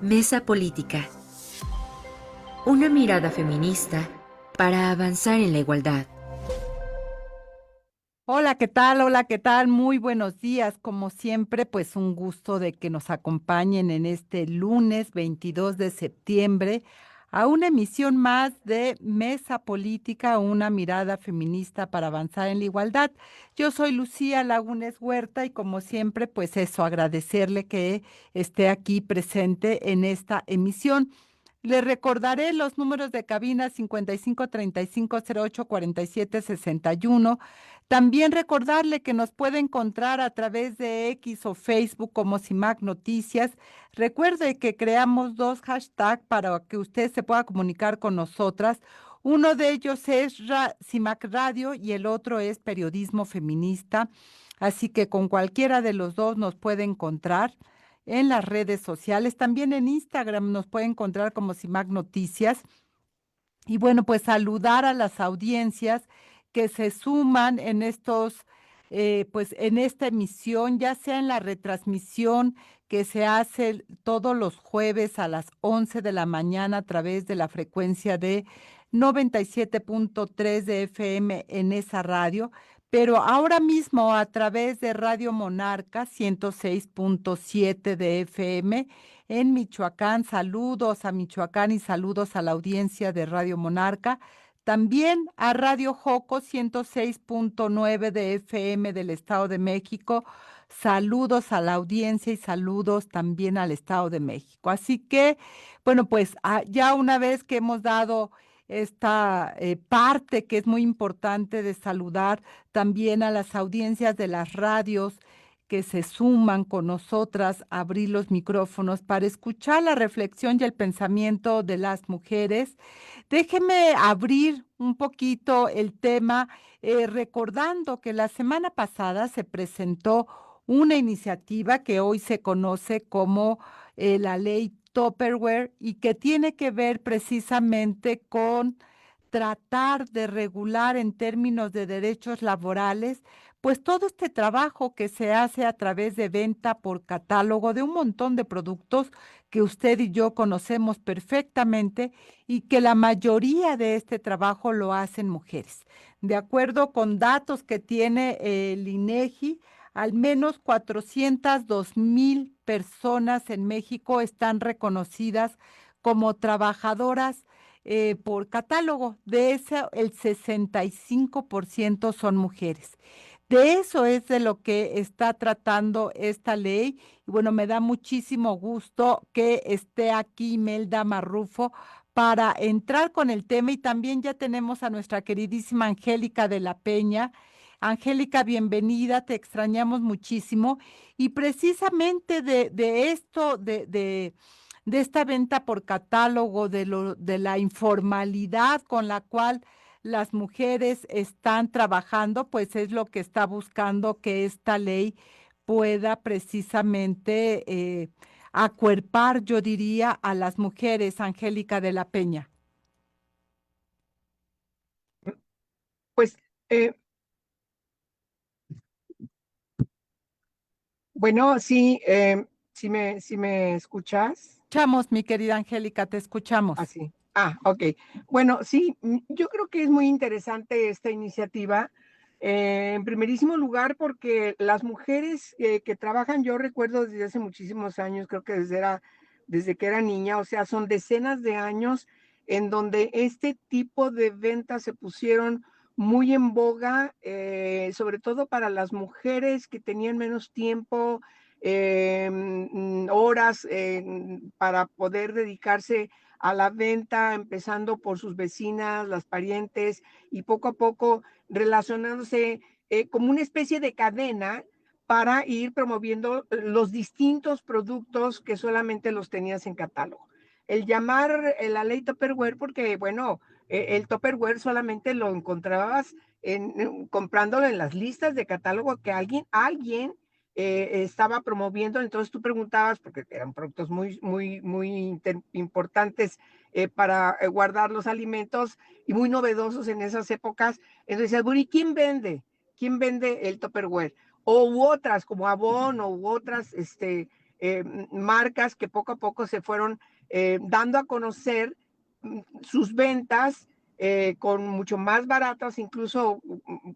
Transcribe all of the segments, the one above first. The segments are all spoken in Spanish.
Mesa Política. Una mirada feminista para avanzar en la igualdad. Hola, ¿qué tal? Hola, ¿qué tal? Muy buenos días. Como siempre, pues un gusto de que nos acompañen en este lunes 22 de septiembre a una emisión más de Mesa Política, una mirada feminista para avanzar en la igualdad. Yo soy Lucía Lagunes Huerta y como siempre, pues eso, agradecerle que esté aquí presente en esta emisión. Le recordaré los números de cabina 5535084761. También recordarle que nos puede encontrar a través de X o Facebook como CIMAC Noticias. Recuerde que creamos dos hashtags para que usted se pueda comunicar con nosotras. Uno de ellos es CIMAC Radio y el otro es Periodismo Feminista. Así que con cualquiera de los dos nos puede encontrar en las redes sociales. También en Instagram nos puede encontrar como CIMAC Noticias. Y bueno, pues saludar a las audiencias que se suman en pues en esta emisión, ya sea en la retransmisión que se hace todos los jueves a las 11 de la mañana a través de la frecuencia de 97.3 de FM en esa radio, pero ahora mismo a través de Radio Monarca 106.7 de FM en Michoacán. Saludos a Michoacán y saludos a la audiencia de Radio Monarca. También a Radio Joco 106.9 de FM del Estado de México. Saludos a la audiencia y saludos también al Estado de México. Así que, bueno, pues ya una vez que hemos dado esta parte que es muy importante de saludar también a las audiencias de las radios que se suman con nosotras a abrir los micrófonos para escuchar la reflexión y el pensamiento de las mujeres. Déjeme abrir un poquito el tema, recordando que la semana pasada se presentó una iniciativa que hoy se conoce como la ley Tupperware y que tiene que ver precisamente con tratar de regular en términos de derechos laborales pues todo este trabajo que se hace a través de venta por catálogo de un montón de productos que usted y yo conocemos perfectamente y que la mayoría de este trabajo lo hacen mujeres. De acuerdo con datos que tiene el INEGI, al menos 402,000 personas en México están reconocidas como trabajadoras por catálogo. De eso, el 65% son mujeres. De eso es de lo que está tratando esta ley. Y bueno, me da muchísimo gusto que esté aquí Imelda Marrufo para entrar con el tema y también ya tenemos a nuestra queridísima Angélica de la Peña. Angélica, bienvenida, te extrañamos muchísimo. Y precisamente de esto, de esta venta por catálogo, de la informalidad con la cual las mujeres están trabajando, pues es lo que está buscando que esta ley pueda precisamente acuerpar, yo diría, a las mujeres, Angélica de la Peña. Pues, eh, bueno, sí, si me escuchas, Escuchamos, mi querida Angélica, te escuchamos. así. Ok. Bueno, sí, yo creo que es muy interesante esta iniciativa. En primerísimo lugar, porque las mujeres que trabajan, yo recuerdo desde hace muchísimos años, creo que desde que era niña, o sea, son decenas de años en donde este tipo de ventas se pusieron muy en boga, sobre todo para las mujeres que tenían menos tiempo, horas para poder dedicarse a la venta, empezando por sus vecinas, las parientes, y poco a poco relacionándose como una especie de cadena para ir promoviendo los distintos productos que solamente los tenías en catálogo. El llamar la ley Tupperware, porque bueno, el Tupperware solamente lo encontrabas comprándolo en las listas de catálogo que alguien estaba promoviendo, entonces tú preguntabas, porque eran productos muy importantes para guardar los alimentos y muy novedosos en esas épocas, entonces decías, bueno, ¿y quién vende? ¿Quién vende el Tupperware? O u otras, como Avon, o u otras marcas que poco a poco se fueron dando a conocer sus ventas con mucho más baratas, incluso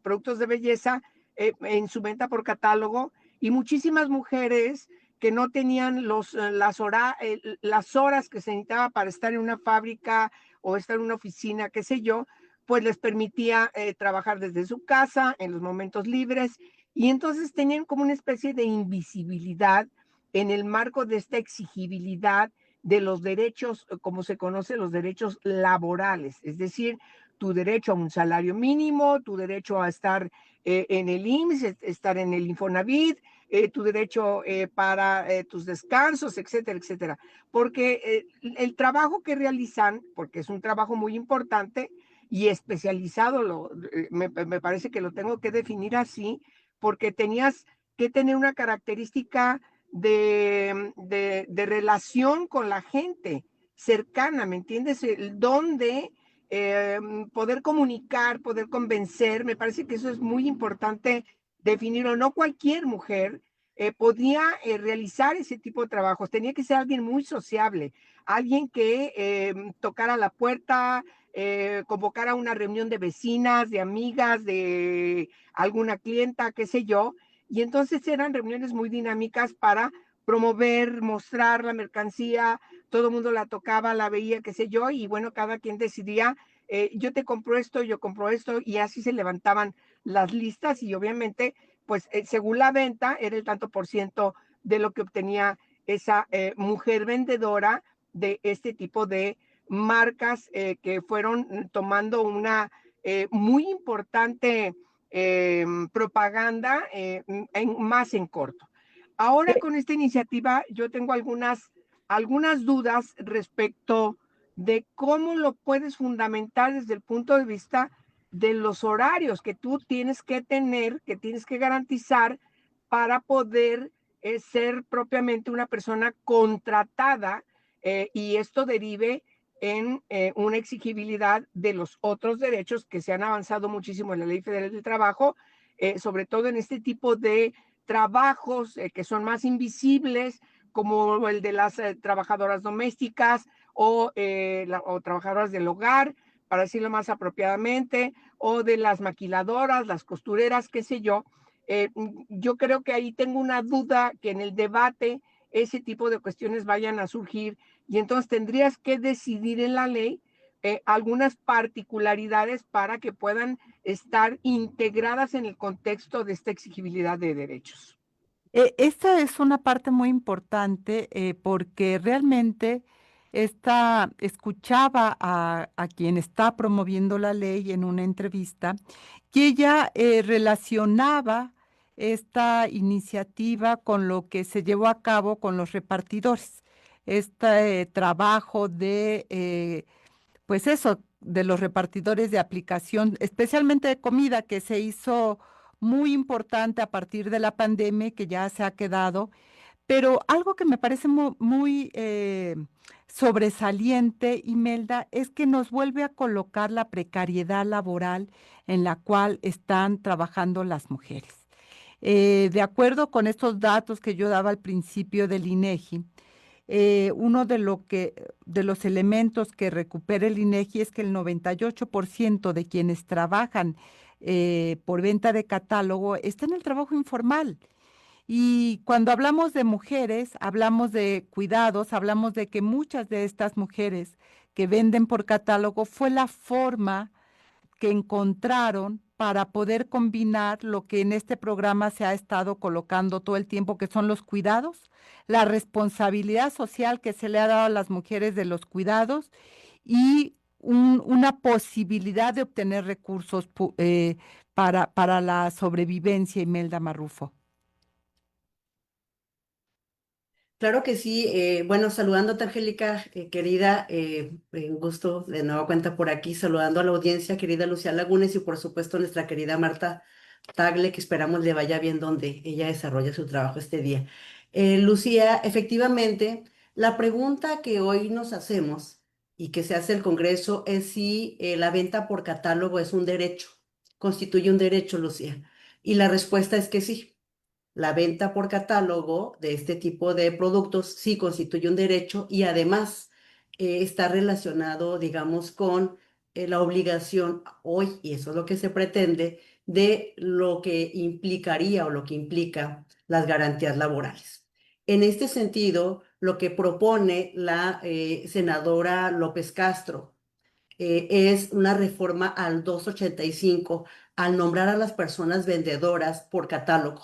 productos de belleza en su venta por catálogo, y muchísimas mujeres que no tenían las horas que se necesitaba para estar en una fábrica o estar en una oficina, qué sé yo, pues les permitía trabajar desde su casa en los momentos libres, y entonces tenían como una especie de invisibilidad en el marco de esta exigibilidad de los derechos, como se conoce, los derechos laborales, es decir, tu derecho a un salario mínimo, tu derecho a estar en el IMSS, estar en el Infonavit, tu derecho para tus descansos, etcétera, etcétera. Porque el trabajo que realizan, porque es un trabajo muy importante y especializado, me parece que lo tengo que definir así, porque tenías que tener una característica de relación con la gente cercana, ¿me entiendes? El don de poder comunicar, poder convencer, me parece que eso es muy importante definirlo. No cualquier mujer podía realizar ese tipo de trabajos, tenía que ser alguien muy sociable, alguien que tocara la puerta, convocara una reunión de vecinas, de amigas, de alguna clienta, qué sé yo, y entonces eran reuniones muy dinámicas para promover, mostrar la mercancía, todo el mundo la tocaba, la veía, qué sé yo, y bueno, cada quien decidía, yo te compro esto, yo compro esto, y así se levantaban las listas y obviamente, pues según la venta, era el tanto por ciento de lo que obtenía esa mujer vendedora de este tipo de marcas que fueron tomando una muy importante propaganda más en corto. Ahora con esta iniciativa yo tengo algunas dudas respecto de cómo lo puedes fundamentar desde el punto de vista de los horarios que tú tienes que tener, que tienes que garantizar para poder ser propiamente una persona contratada y esto derive en una exigibilidad de los otros derechos que se han avanzado muchísimo en la Ley Federal del Trabajo, sobre todo en este tipo de trabajos que son más invisibles, como el de las trabajadoras domésticas o trabajadoras del hogar, para decirlo más apropiadamente, o de las maquiladoras, las costureras, qué sé yo. Yo creo que ahí tengo una duda que en el debate ese tipo de cuestiones vayan a surgir y entonces tendrías que decidir en la ley algunas particularidades para que puedan estar integradas en el contexto de esta exigibilidad de derechos. Esta es una parte muy importante porque realmente escuchaba a quien está promoviendo la ley en una entrevista que ella relacionaba esta iniciativa con lo que se llevó a cabo con los repartidores, este trabajo de pues eso, de los repartidores de aplicación, especialmente de comida, que se hizo muy importante a partir de la pandemia, que ya se ha quedado, pero algo que me parece muy, sobresaliente, Imelda, es que nos vuelve a colocar la precariedad laboral en la cual están trabajando las mujeres. De acuerdo con estos datos que yo daba al principio del INEGI, uno de los elementos que recupera el INEGI es que el 98% de quienes trabajan por venta de catálogo está en el trabajo informal. Y cuando hablamos de mujeres, hablamos de cuidados, hablamos de que muchas de estas mujeres que venden por catálogo fue la forma que encontraron para poder combinar lo que en este programa se ha estado colocando todo el tiempo, que son los cuidados, la responsabilidad social que se le ha dado a las mujeres de los cuidados y una posibilidad de obtener recursos para la sobrevivencia, Imelda Marrufo. Claro que sí. Bueno, saludándote, Angélica, querida, un gusto de nueva cuenta por aquí, saludando a la audiencia, querida Lucía Lagunes y por supuesto nuestra querida Marta Tagle, que esperamos le vaya bien donde ella desarrolla su trabajo este día. Lucía, efectivamente, la pregunta que hoy nos hacemos y que se hace el Congreso es si la venta por catálogo es un derecho, constituye un derecho, Lucía. Y la respuesta es que sí. la venta por catálogo de este tipo de productos sí constituye un derecho y además está relacionado, digamos, con la obligación hoy, y eso es lo que se pretende, de lo que implicaría o lo que implica las garantías laborales. En este sentido, lo que propone la senadora López Castro es una reforma al 285 al nombrar a las personas vendedoras por catálogo.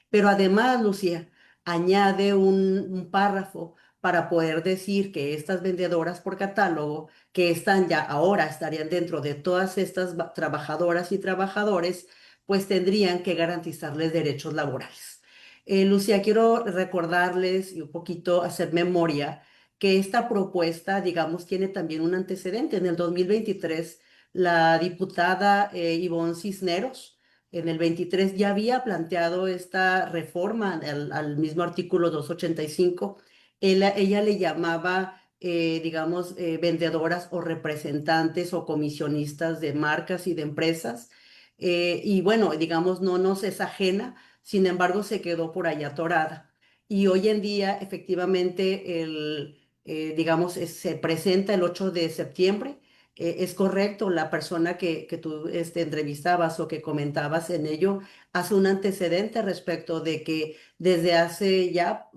Pero además, Lucía, añade un párrafo para poder decir que estas vendedoras por catálogo, que están ya ahora, estarían dentro de todas estas trabajadoras y trabajadores, pues tendrían que garantizarles derechos laborales. Lucía, quiero recordarles y un poquito hacer memoria que esta propuesta, digamos, tiene también un antecedente. En el 2023, la diputada Ivonne Cisneros, en el 23 ya había planteado esta reforma al mismo artículo 285. Ella le llamaba, digamos, vendedoras o representantes o comisionistas de marcas y de empresas. Y bueno, digamos, no nos es ajena, sin embargo, se quedó por allá atorada. Y hoy en día, efectivamente, digamos, se presenta el 8 de septiembre. Es correcto, la persona que tú entrevistabas o que comentabas en ello hace un antecedente respecto de que desde hace ya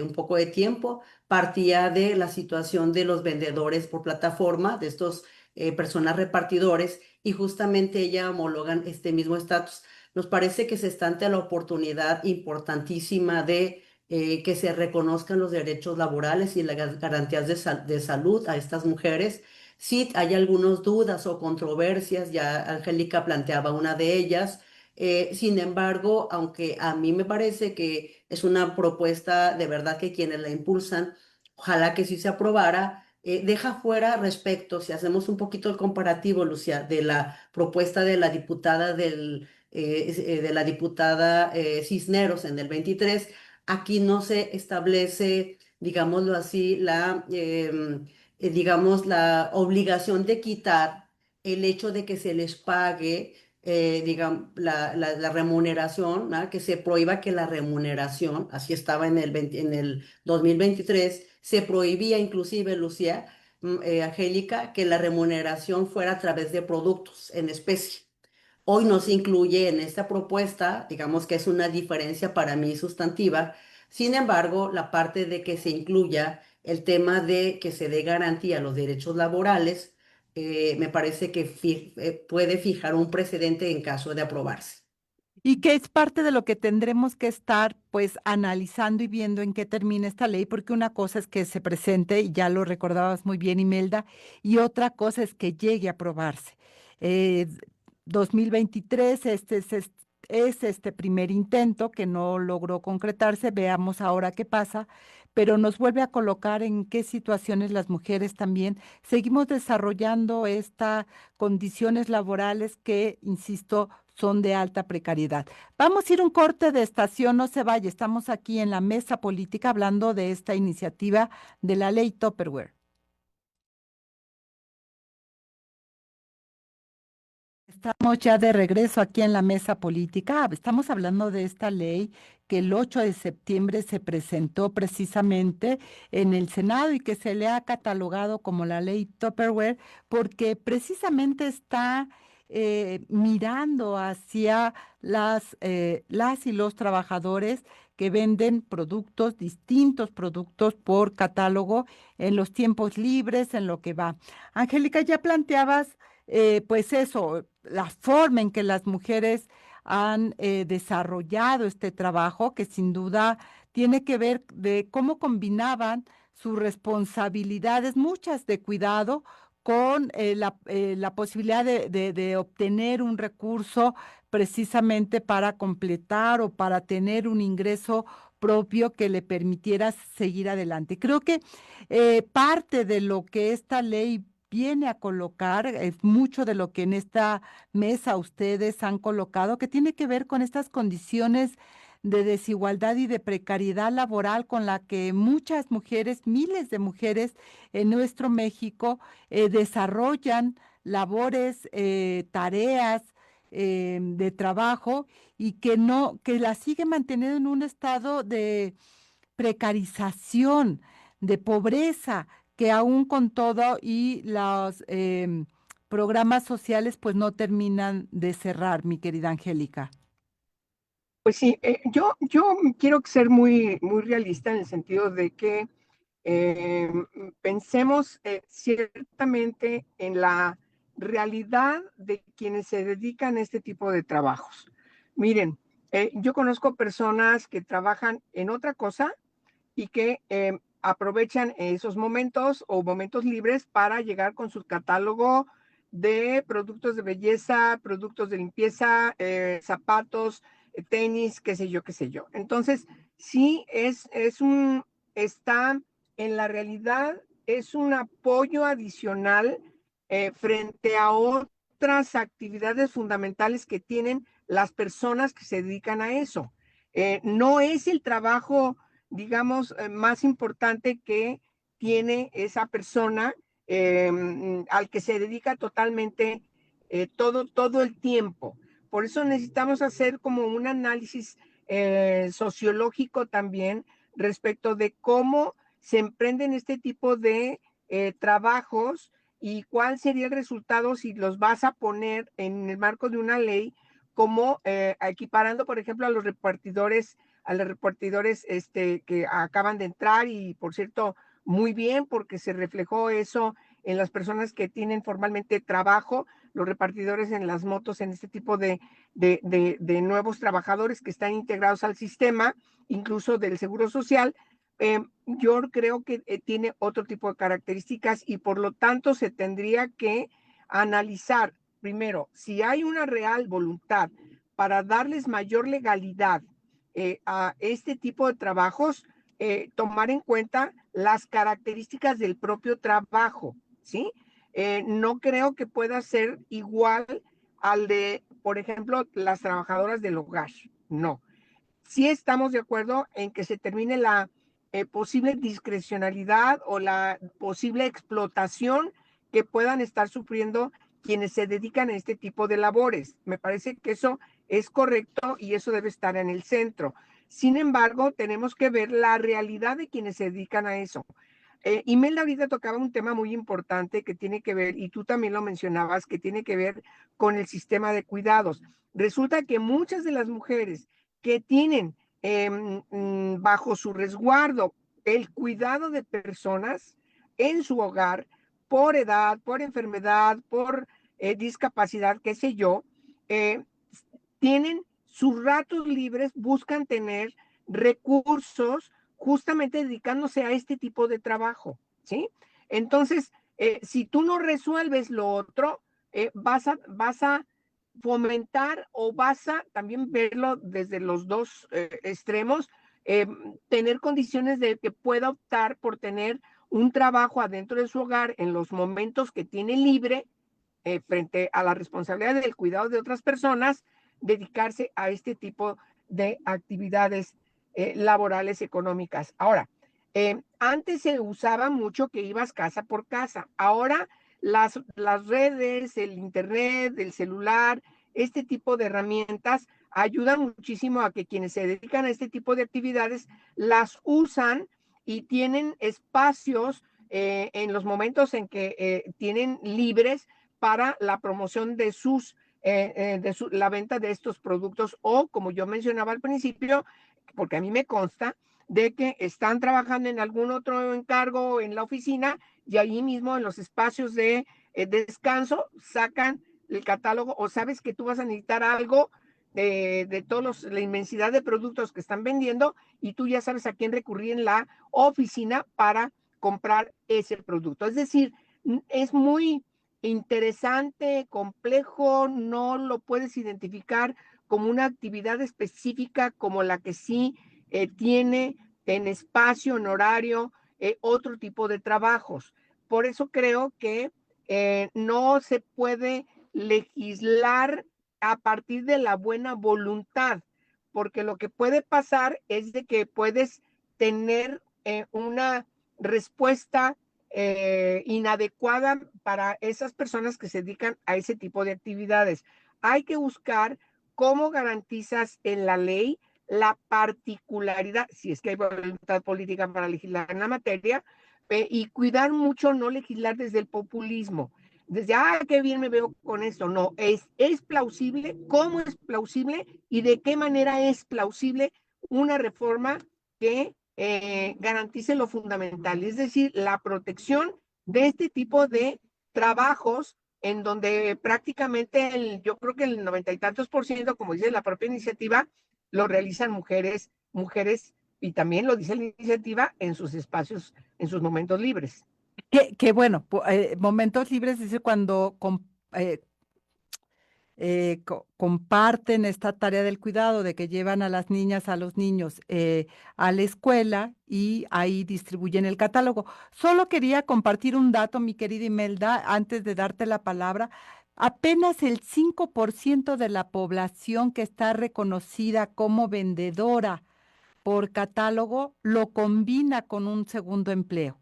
un poco de tiempo partía de la situación de los vendedores por plataforma, de estos personas repartidores, y justamente ella homologan este mismo estatus. Nos parece que se está ante la oportunidad importantísima de que se reconozcan los derechos laborales y las garantías de salud a estas mujeres. Sí, hay algunas dudas o controversias, ya Angélica planteaba una de ellas. Sin embargo, aunque a mí me parece que es una propuesta de verdad que quienes la impulsan, ojalá que sí se aprobara, deja fuera respecto, si hacemos un poquito el comparativo, Lucia, de la propuesta de la diputada Cisneros en el 23. Aquí no se establece, digámoslo así, digamos, la obligación de quitar el hecho de que se les pague, digamos, la remuneración, ¿no? Que se prohíba que la remuneración, así estaba en el 2023, se prohibía inclusive, Lucía, Angélica, que la remuneración fuera a través de productos en especie. Hoy no se incluye en esta propuesta, digamos que es una diferencia para mí sustantiva. Sin embargo, la parte de que se incluya el tema de que se dé garantía a los derechos laborales, me parece que puede fijar un precedente en caso de aprobarse. Y que es parte de lo que tendremos que estar pues analizando y viendo en qué termina esta ley, porque una cosa es que se presente, y ya lo recordabas muy bien, Imelda, y otra cosa es que llegue a aprobarse. Eh, 2023, es este primer intento que no logró concretarse, veamos ahora qué pasa, pero nos vuelve a colocar en qué situaciones las mujeres también seguimos desarrollando estas condiciones laborales que, insisto, son de alta precariedad. Vamos a ir un corte de estación, no se vaya, estamos aquí en la mesa política hablando de esta iniciativa de la ley Tupperware. Estamos ya de regreso aquí en la mesa política. Estamos hablando de esta ley que el 8 de septiembre se presentó precisamente en el Senado y que se le ha catalogado como la ley Tupperware porque precisamente está mirando hacia las y los trabajadores que venden productos, distintos productos por catálogo en los tiempos libres, en lo que va. Angélica, ya planteabas pues eso, la forma en que las mujeres han desarrollado este trabajo, que sin duda tiene que ver de cómo combinaban sus responsabilidades, muchas de cuidado, con la posibilidad de obtener un recurso precisamente para completar o para tener un ingreso propio que le permitiera seguir adelante. Creo que parte de lo que esta ley viene a colocar, es mucho de lo que en esta mesa ustedes han colocado, que tiene que ver con estas condiciones de desigualdad y de precariedad laboral con la que muchas mujeres, miles de mujeres en nuestro México desarrollan labores, tareas de trabajo y que no, que la sigue manteniendo en un estado de precarización, de pobreza, que aún con todo y los programas sociales pues no terminan de cerrar, mi querida Angélica. Pues sí, yo quiero ser muy, muy realista en el sentido de que eh, pensemos ciertamente en la realidad de quienes se dedican a este tipo de trabajos. Miren, yo conozco personas que trabajan en otra cosa y que aprovechan esos momentos o momentos libres para llegar con su catálogo de productos de belleza, productos de limpieza, zapatos, tenis, qué sé yo, qué sé yo. Entonces, sí está en la realidad, es un apoyo adicional frente a otras actividades fundamentales que tienen las personas que se dedican a eso. No es el trabajo, digamos, más importante que tiene esa persona al que se dedica totalmente todo el tiempo. Por eso necesitamos hacer como un análisis sociológico también respecto de cómo se emprenden este tipo de trabajos y cuál sería el resultado si los vas a poner en el marco de una ley, como equiparando, por ejemplo, a los repartidores que acaban de entrar y, por cierto, muy bien, porque se reflejó eso en las personas que tienen formalmente trabajo, los repartidores en las motos, en este tipo de nuevos trabajadores que están integrados al sistema, incluso del Seguro Social. Yo creo que tiene otro tipo de características y por lo tanto se tendría que analizar primero si hay una real voluntad para darles mayor legalidad a este tipo de trabajos, tomar en cuenta las características del propio trabajo, ¿sí? No creo que pueda ser igual al de, por ejemplo, las trabajadoras del hogar, no. Sí estamos de acuerdo en que se termine la posible discrecionalidad o la posible explotación que puedan estar sufriendo quienes se dedican a este tipo de labores. Me parece que eso es correcto y eso debe estar en el centro. Sin embargo, tenemos que ver la realidad de quienes se dedican a eso. Imelda ahorita tocaba un tema muy importante que tiene que ver, y tú también lo mencionabas, que tiene que ver con el sistema de cuidados. Resulta que muchas de las mujeres que tienen bajo su resguardo el cuidado de personas en su hogar por edad, por enfermedad, por discapacidad, qué sé yo, eh, tienen sus ratos libres, buscan tener recursos justamente dedicándose a este tipo de trabajo, ¿sí? Entonces, si tú no resuelves lo otro, vas a fomentar o vas a también verlo desde los dos extremos, eh, tener condiciones de que pueda optar por tener un trabajo adentro de su hogar en los momentos que tiene libre frente a la responsabilidad del cuidado de otras personas, dedicarse a este tipo de actividades laborales económicas. Ahora, antes se usaba mucho que ibas casa por casa. Ahora las redes, el internet, el celular, este tipo de herramientas ayudan muchísimo a que quienes se dedican a este tipo de actividades las usan y tienen espacios en los momentos en que tienen libres para la promoción de la venta de estos productos o, como yo mencionaba al principio, porque a mí me consta de que están trabajando en algún otro encargo en la oficina y ahí mismo en los espacios de descanso sacan el catálogo o sabes que tú vas a necesitar algo de todos la inmensidad de productos que están vendiendo y tú ya sabes a quién recurrir en la oficina para comprar ese producto. Es decir, es muy interesante, complejo, no lo puedes identificar como una actividad específica como la que sí tiene en espacio, en horario, otro tipo de trabajos. Por eso creo que no se puede legislar a partir de la buena voluntad, porque lo que puede pasar es de que puedes tener una respuesta inadecuada para esas personas que se dedican a ese tipo de actividades. hay que buscar cómo garantizas en la ley la particularidad, si es que hay voluntad política para legislar en la materia, y cuidar mucho no legislar desde el populismo, desde, qué bien me veo con esto. No, es plausible, cómo es plausible y de qué manera es plausible una reforma que garantice lo fundamental, es decir, la protección de este tipo de trabajos en donde prácticamente yo creo que el 90 y tantos por ciento, como dice la propia iniciativa, lo realizan mujeres, y también lo dice la iniciativa en sus espacios, en sus momentos libres. Que bueno, momentos libres dice cuando comparten esta tarea del cuidado, de que llevan a las niñas, a los niños a la escuela y ahí distribuyen el catálogo. Solo quería compartir un dato, mi querida Imelda, antes de darte la palabra. Apenas el 5% de la población que está reconocida como vendedora por catálogo lo combina con un segundo empleo.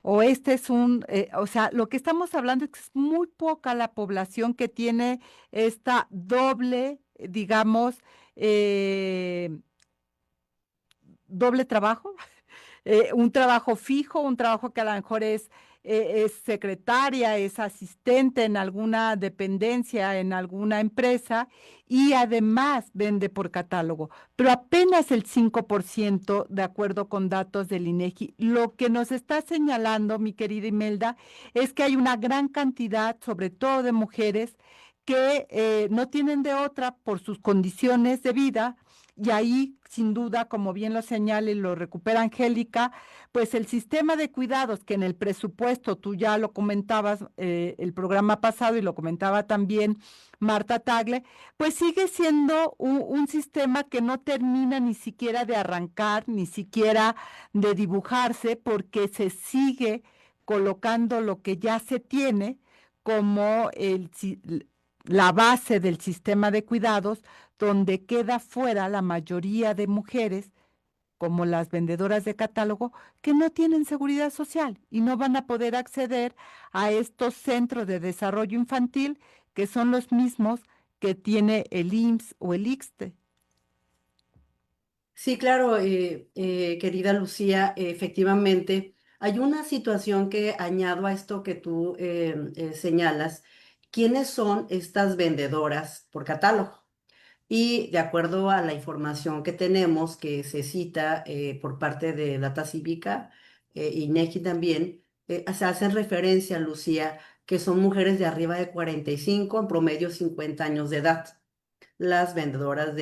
O este es o sea, lo que estamos hablando es que es muy poca la población que tiene esta doble, digamos, eh, doble trabajo, un trabajo fijo, un trabajo que a lo mejor es secretaria, es asistente en alguna dependencia, en alguna empresa, y además vende por catálogo, pero apenas el 5% de acuerdo con datos del INEGI. Lo que nos está señalando, mi querida Imelda, es que hay una gran cantidad, sobre todo de mujeres, que no tienen de otra por sus condiciones de vida, y ahí, sin duda, como bien lo señala y lo recupera Angélica, pues el sistema de cuidados que en el presupuesto, tú ya lo comentabas el programa pasado y lo comentaba también Marta Tagle, pues sigue siendo un sistema que no termina ni siquiera de arrancar, ni siquiera de dibujarse, porque se sigue colocando lo que ya se tiene como la base del sistema de cuidados, donde queda fuera la mayoría de mujeres, como las vendedoras de catálogo, que no tienen seguridad social y no van a poder acceder a estos centros de desarrollo infantil, que son los mismos que tiene el IMSS o el IXSTE. Sí, claro, querida Lucía, efectivamente, hay una situación que añado a esto que tú señalas. ¿Quiénes son estas vendedoras por catálogo? Y de acuerdo a la información que tenemos, que se cita por parte de Data Cívica, INEGI también, se hacen referencia, Lucía, que son mujeres de arriba de 45, en promedio 50 años de edad, las vendedoras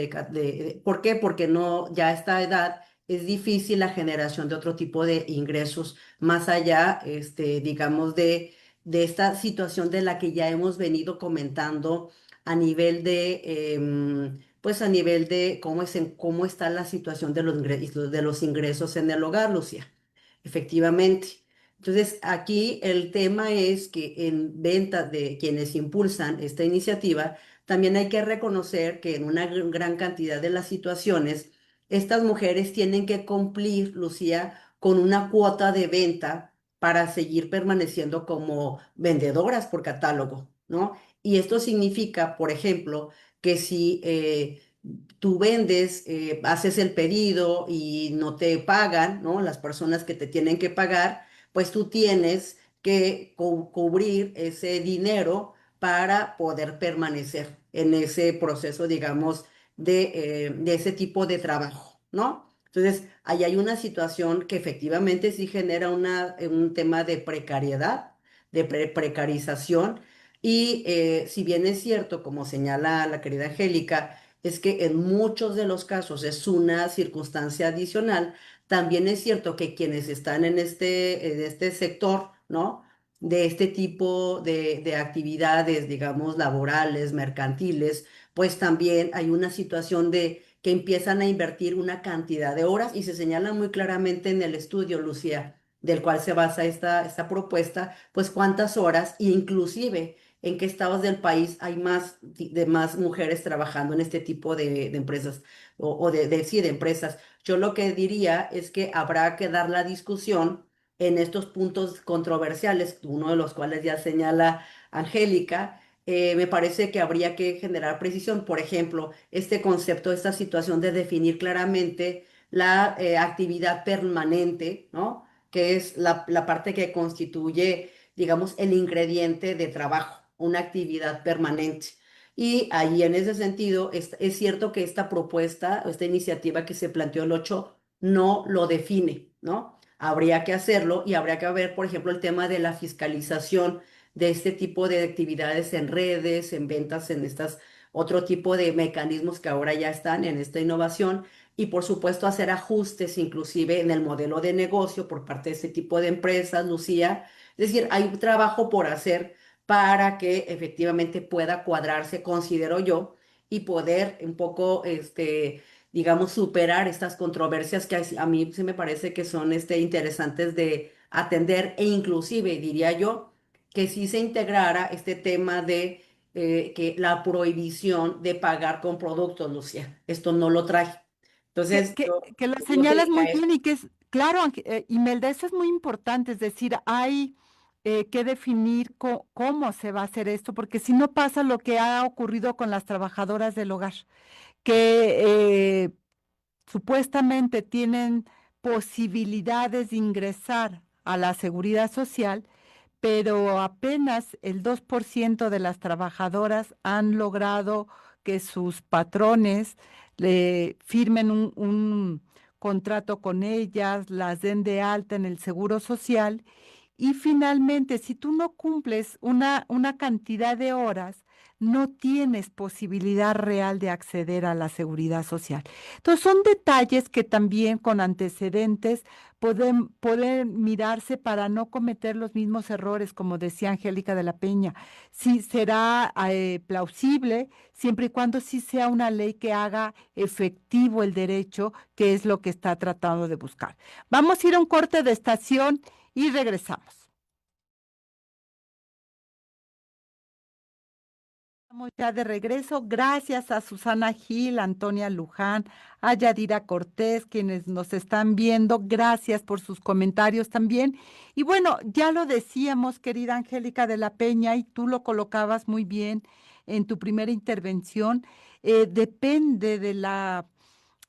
¿por qué? Porque no, ya a esta edad es difícil la generación de otro tipo de ingresos más allá, digamos, de esta situación de la que ya hemos venido comentando a nivel pues a nivel de cómo está la situación de de los ingresos en el hogar, Lucia. Efectivamente. Entonces, aquí el tema es que en ventas de quienes impulsan esta iniciativa, también hay que reconocer que en una gran cantidad de las situaciones, estas mujeres tienen que cumplir, Lucía, con una cuota de venta para seguir permaneciendo como vendedoras por catálogo, ¿no? Y esto significa, por ejemplo, que si tú vendes, haces el pedido y no te pagan, ¿no? Las personas que te tienen que pagar, pues tú tienes que cubrir ese dinero para poder permanecer en ese proceso, digamos, de ese tipo de trabajo, ¿no? Entonces, ahí hay una situación que efectivamente sí genera un tema de precariedad, de precarización, y si bien es cierto, como señala la querida Angélica, es que en muchos de los casos es una circunstancia adicional, también es cierto que quienes están en este sector, ¿no? De este tipo de actividades, digamos, laborales, mercantiles, pues también hay una situación de que empiezan a invertir una cantidad de horas y se señala muy claramente en el estudio, Lucía, del cual se basa esta propuesta, pues cuántas horas e inclusive en qué estados del país hay más mujeres trabajando en este tipo de empresas o sí, de empresas. Yo lo que diría es que habrá que dar la discusión en estos puntos controversiales, uno de los cuales ya señala Angélica, me parece que habría que generar precisión. Por ejemplo, este concepto, esta situación de definir claramente la actividad permanente, ¿no? Que es la parte que constituye, digamos, el ingrediente de trabajo, una actividad permanente. Y ahí en ese sentido es cierto que esta propuesta, esta iniciativa que se planteó el 8 no lo define, ¿no? Habría que hacerlo y habría que ver, por ejemplo, el tema de la fiscalización de este tipo de actividades en redes, en ventas, en estas otro tipo de mecanismos que ahora ya están en esta innovación y por supuesto hacer ajustes inclusive en el modelo de negocio por parte de este tipo de empresas, Lucía. Es decir, hay un trabajo por hacer para que efectivamente pueda cuadrarse, considero yo, y poder un poco, digamos, superar estas controversias que a mí se me parece que son interesantes de atender e inclusive, diría yo, que sí se integrara este tema de que la prohibición de pagar con productos, Lucía. Esto no lo traje. Que, Entonces, que, yo, que lo yo señalas quería muy eso. bien y que es, claro, Imelda, eso es muy importante, es decir, hay que definir cómo se va a hacer esto, porque si no pasa lo que ha ocurrido con las trabajadoras del hogar, que supuestamente tienen posibilidades de ingresar a la seguridad social, pero apenas el 2% de las trabajadoras han logrado que sus patrones le firmen un contrato con ellas, las den de alta en el seguro social y finalmente, si tú no cumples una cantidad de horas, no tienes posibilidad real de acceder a la seguridad social. Entonces, son detalles que también con antecedentes pueden mirarse para no cometer los mismos errores, como decía Angélica de la Peña. Sí, será plausible siempre y cuando sí sea una ley que haga efectivo el derecho, que es lo que está tratando de buscar. Vamos a ir a un corte de estación y regresamos. Estamos ya de regreso, gracias a Susana Gil, Antonia Luján, a Yadira Cortés, quienes nos están viendo, gracias por sus comentarios también. Y bueno, ya lo decíamos, querida Angélica de la Peña, y tú lo colocabas muy bien en tu primera intervención, depende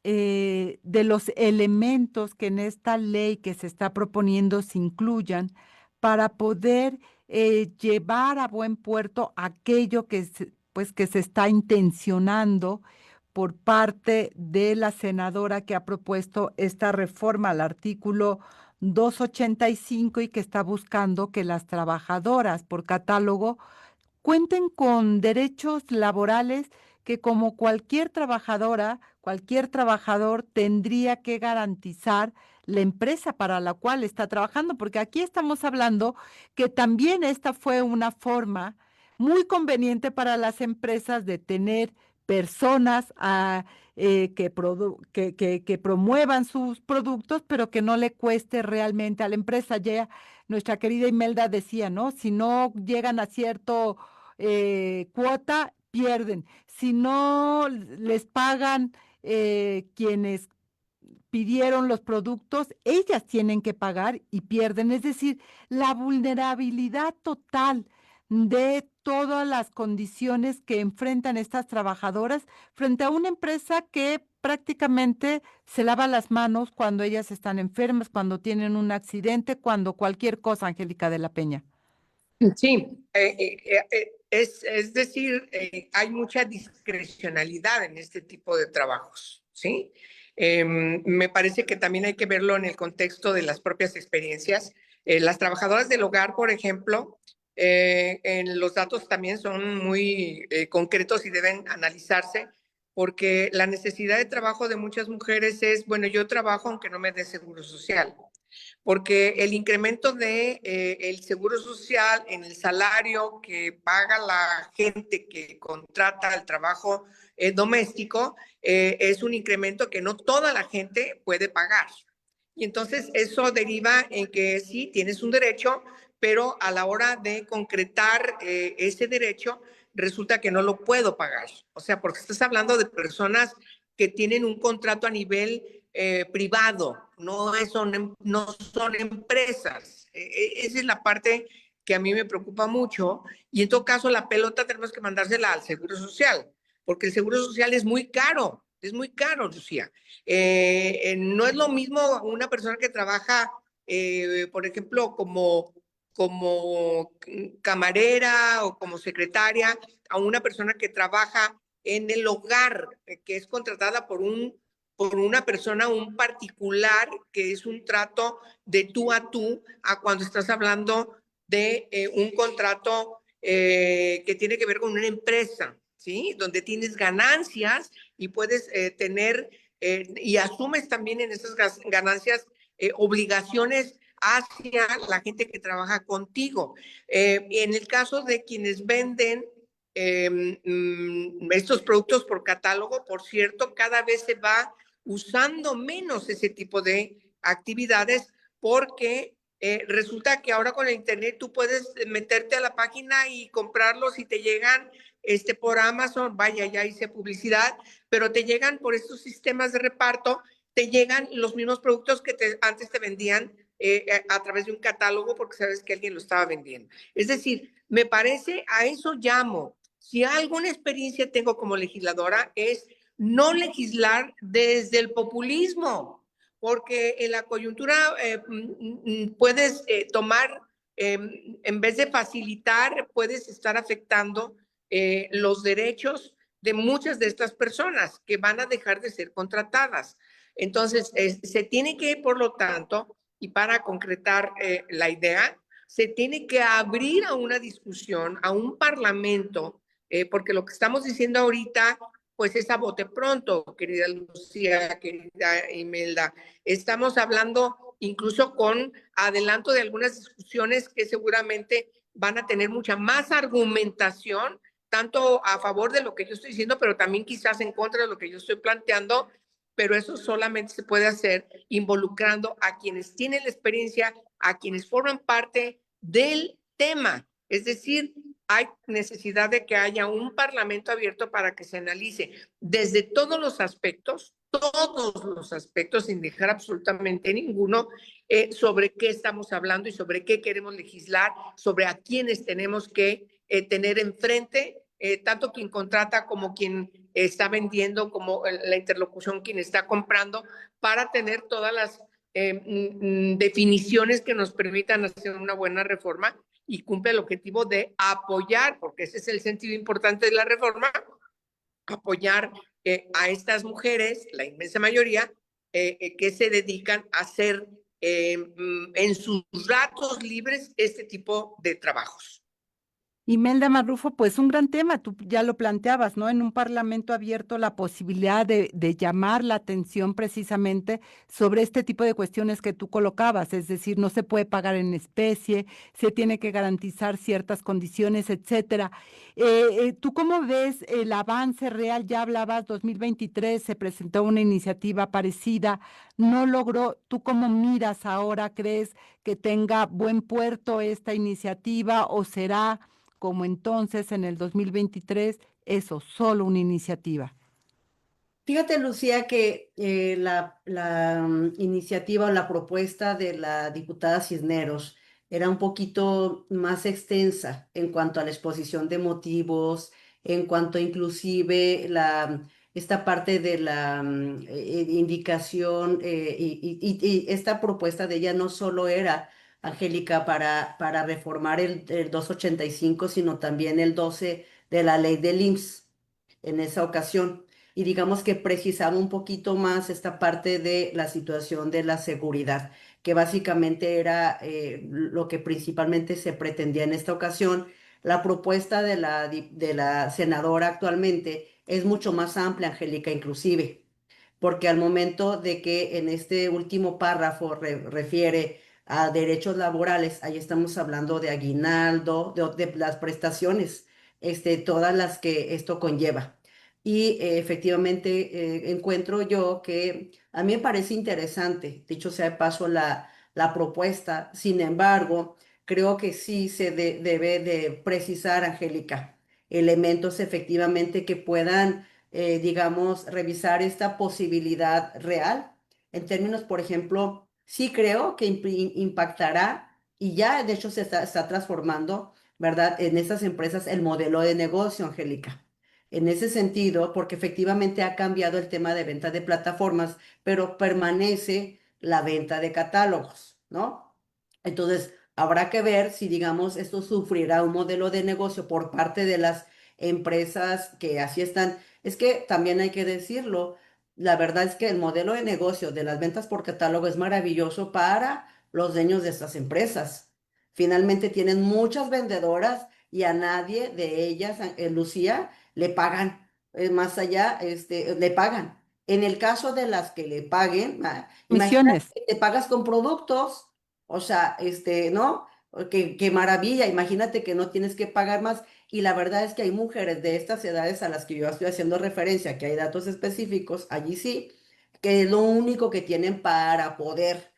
de los elementos que en esta ley que se está proponiendo se incluyan para poder llevar a buen puerto aquello pues, que se está intencionando por parte de la senadora que ha propuesto esta reforma al artículo 285 y que está buscando que las trabajadoras por catálogo cuenten con derechos laborales que como cualquier trabajadora, cualquier trabajador tendría que garantizar la empresa para la cual está trabajando, porque aquí estamos hablando que también esta fue una forma muy conveniente para las empresas de tener personas que promuevan sus productos, pero que no le cueste realmente a la empresa. Ya nuestra querida Imelda decía, ¿no? Si no llegan a cierto cuota, pierden. Si no les pagan quienes pidieron los productos, ellas tienen que pagar y pierden. Es decir, la vulnerabilidad total de todas las condiciones que enfrentan estas trabajadoras frente a una empresa que prácticamente se lava las manos cuando ellas están enfermas, cuando tienen un accidente, cuando cualquier cosa, Angélica de la Peña. Sí, es decir, hay mucha discrecionalidad en este tipo de trabajos, ¿sí? Me parece que también hay que verlo en el contexto de las propias experiencias. Las trabajadoras del hogar, por ejemplo, en los datos también son muy concretos y deben analizarse porque la necesidad de trabajo de muchas mujeres es, bueno, yo trabajo aunque no me dé seguro social porque el incremento de el seguro social en el salario que paga la gente que contrata el trabajo doméstico es un incremento que no toda la gente puede pagar. Y entonces eso deriva en que sí, tienes un derecho, pero a la hora de concretar ese derecho, resulta que no lo puedo pagar. O sea, porque estás hablando de personas que tienen un contrato a nivel privado, no son empresas. Esa es la parte que a mí me preocupa mucho, y en todo caso la pelota tenemos que mandársela al Seguro Social, porque el Seguro Social es muy caro, Lucía. No es lo mismo una persona que trabaja, por ejemplo, como camarera o como secretaria, a una persona que trabaja en el hogar, que es contratada por una persona, un particular, que es un trato de tú a cuando estás hablando de un contrato que tiene que ver con una empresa, ¿sí? Donde tienes ganancias y puedes tener y asumes también en esas ganancias obligaciones hacia la gente que trabaja contigo. En el caso de quienes venden estos productos por catálogo, por cierto, cada vez se va usando menos ese tipo de actividades porque resulta que ahora con el internet tú puedes meterte a la página y comprarlos y te llegan por Amazon, vaya, ya hice publicidad, pero te llegan por estos sistemas de reparto, te llegan los mismos productos que antes te vendían a través de un catálogo porque sabes que alguien lo estaba vendiendo. Es decir, me parece, a eso llamo. Si alguna experiencia tengo como legisladora es no legislar desde el populismo, porque en la coyuntura puedes tomar, en vez de facilitar, puedes estar afectando los derechos de muchas de estas personas que van a dejar de ser contratadas. Entonces, se tiene que, por lo tanto, y para concretar la idea, se tiene que abrir a una discusión, a un parlamento, porque lo que estamos diciendo ahorita, pues es a bote pronto, querida Lucía, querida Imelda. Estamos hablando incluso con adelanto de algunas discusiones que seguramente van a tener mucha más argumentación, tanto a favor de lo que yo estoy diciendo, pero también quizás en contra de lo que yo estoy planteando, pero eso solamente se puede hacer involucrando a quienes tienen la experiencia, a quienes forman parte del tema. Es decir, hay necesidad de que haya un parlamento abierto para que se analice desde todos los aspectos, sin dejar absolutamente ninguno, sobre qué estamos hablando y sobre qué queremos legislar, sobre a quiénes tenemos que tener enfrente, tanto quien contrata como quien está vendiendo, como la interlocución quien está comprando, para tener todas las definiciones que nos permitan hacer una buena reforma y cumple el objetivo de apoyar, porque ese es el sentido importante de la reforma, apoyar a estas mujeres, la inmensa mayoría, que se dedican a hacer en sus ratos libres este tipo de trabajos. Imelda Marrufo, pues un gran tema, tú ya lo planteabas, ¿no? En un parlamento abierto la posibilidad de llamar la atención precisamente sobre este tipo de cuestiones que tú colocabas, es decir, no se puede pagar en especie, se tiene que garantizar ciertas condiciones, etcétera. ¿Tú cómo ves el avance real? Ya hablabas, 2023 se presentó una iniciativa parecida, no logró. ¿Tú cómo miras ahora? ¿Crees que tenga buen puerto esta iniciativa o será, como entonces en el 2023, eso, solo una iniciativa? Fíjate, Lucía, que la iniciativa o la propuesta de la diputada Cisneros era un poquito más extensa en cuanto a la exposición de motivos, en cuanto inclusive esta parte de la indicación y esta propuesta de ella no solo era, Angélica, para reformar el 285, sino también el 12 de la ley del IMSS en esa ocasión y digamos que precisaba un poquito más esta parte de la situación de la seguridad, que básicamente era lo que principalmente se pretendía en esta ocasión. La propuesta de la senadora actualmente es mucho más amplia, Angélica, inclusive, porque al momento de que en este último párrafo refiere a derechos laborales, ahí estamos hablando de aguinaldo, de las prestaciones, todas las que esto conlleva. Y efectivamente encuentro yo que a mí me parece interesante, dicho sea de paso, la propuesta. Sin embargo, creo que sí debe de precisar, Angélica, elementos efectivamente que puedan, digamos, revisar esta posibilidad real. En términos, por ejemplo, sí creo que impactará y ya de hecho está transformando, ¿verdad? En esas empresas el modelo de negocio, Angélica. En ese sentido, porque efectivamente ha cambiado el tema de venta de plataformas, pero permanece la venta de catálogos, ¿no? Entonces, habrá que ver si, digamos, esto sufrirá un modelo de negocio por parte de las empresas que así están. Es que también hay que decirlo, la verdad es que el modelo de negocio de las ventas por catálogo es maravilloso para los dueños de estas empresas. Finalmente tienen muchas vendedoras y a nadie de ellas, Lucía, le pagan. Más allá, le pagan. En el caso de las que le paguen, imagínate Misiones. que te pagas con productos, o sea, ¿no? Qué maravilla, imagínate que no tienes que pagar más. Y la verdad es que hay mujeres de estas edades a las que yo estoy haciendo referencia, que hay datos específicos, allí sí, que es lo único que tienen para poder,